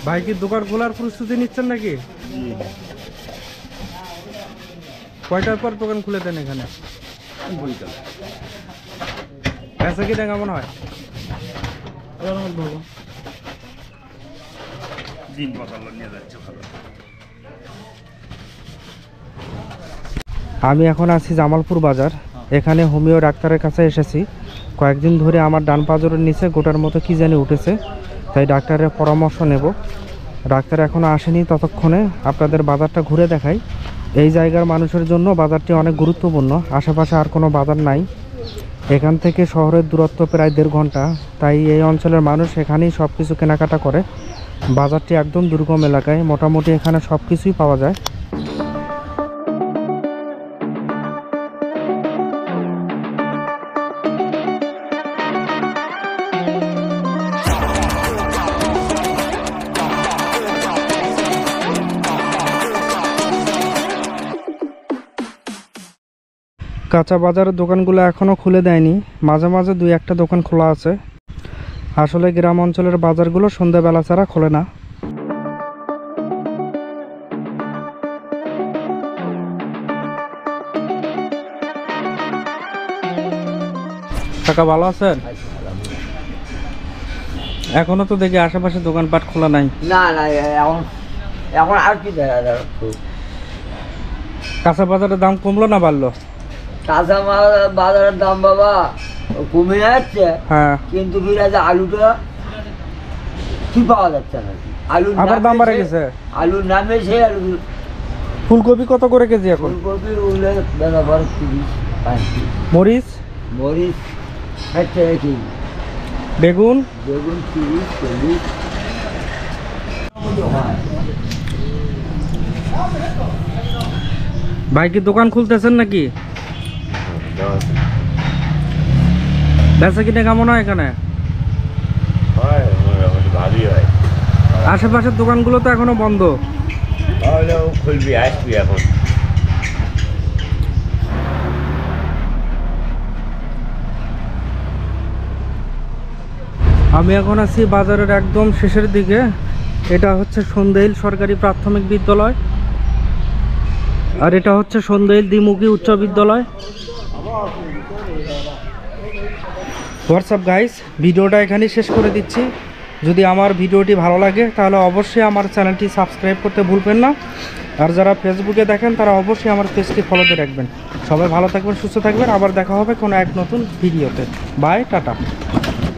ভাই কি দোকান খোলার প্রস্তুতি নিচ্ছেন নাকি? কয়টার পর দোকান খুলে দেন এখানে? বেচা কিনা কেমন হয়? আমি এখন আছি জামালপুর বাজার। এখানে হোমিও ডাক্তারের কাছে এসেছি। কয়েকদিন ধরে আমার ডান পাজরের নিচে গোটার মতো কি জানি উঠেছে, তাই ডাক্তারের পরামর্শ নেব। ডাক্তার এখনও আসেনি, ততক্ষণে আপনাদের বাজারটা ঘুরে দেখাই। এই জায়গার মানুষের জন্য বাজারটি অনেক গুরুত্বপূর্ণ। আশেপাশে আর কোনো বাজার নাই। এখান থেকে শহরের দূরত্ব প্রায় 1.5 ঘন্টা, তাই এই অঞ্চলের মানুষ এখানেই সব কিছু কেনাকাটা করে। বাজারটি একদম দুর্গম এলাকায়, মোটামুটি এখানে সব কিছুই পাওয়া যায়। কাঁচা বাজারের দোকানগুলো এখনও খুলে দেয়নি, মাঝে মাঝে 2-1টা দোকান খোলা আছে। আসলে গ্রাম অঞ্চলের বাজারগুলো সন্ধ্যাবেলা ছাড়া খোলে না। কাকা ভালো আছেন? এখনো তো দেখি আশেপাশে দোকানপাট খোলা নাই। না না, এখন এখন আর কি দেখা যায়। কাঁচা বাজারের দাম কমলো না বাড়লো? কাঁচা মাল বাজারের দাম বাবা কমে যাচ্ছে, হ্যাঁ, কিন্তু বিরাজে আলুটা কি পাওয়া যাচ্ছে না। আলু আবার দাম বাড়ে গেছে। আলুর নামে সেই আলু। ফুলকপি কত করে কেজি এখন? ফুলকপি উঠলে ব্যবহার 30-35। মরিচ? মরিচ 60 টাকা কেজি। বেগুন? বেগুন 30-40। ভাই কি দোকান খুলতেছেন নাকি? বেচা কিনা কেমন হয় এখানে? আশেপাশের দোকানগুলো তো এখনো বন্ধ। খুলবি, আসবি এখন। আমি এখন আছি বাজারের একদম শেষের দিকে। এটা হচ্ছে সন্দেইল সরকারি প্রাথমিক বিদ্যালয়, আর এটা হচ্ছে সন্দেইল দ্বিমুখী উচ্চ বিদ্যালয়। হোয়াটসঅ্যাপ গাইস, ভিডিওটা এখানেই শেষ করে দিচ্ছি। যদি আমার ভিডিওটি ভালো লাগে তাহলে অবশ্যই আমার চ্যানেলটি সাবস্ক্রাইব করতে ভুলবেন না। আর যারা ফেসবুকে দেখেন তারা অবশ্যই আমার পেজটি ফলোতে রাখবেন। সবাই ভালো থাকবেন, সুস্থ থাকবেন। আবার দেখা হবে কোনো এক নতুন ভিডিওতে। Bye, tata.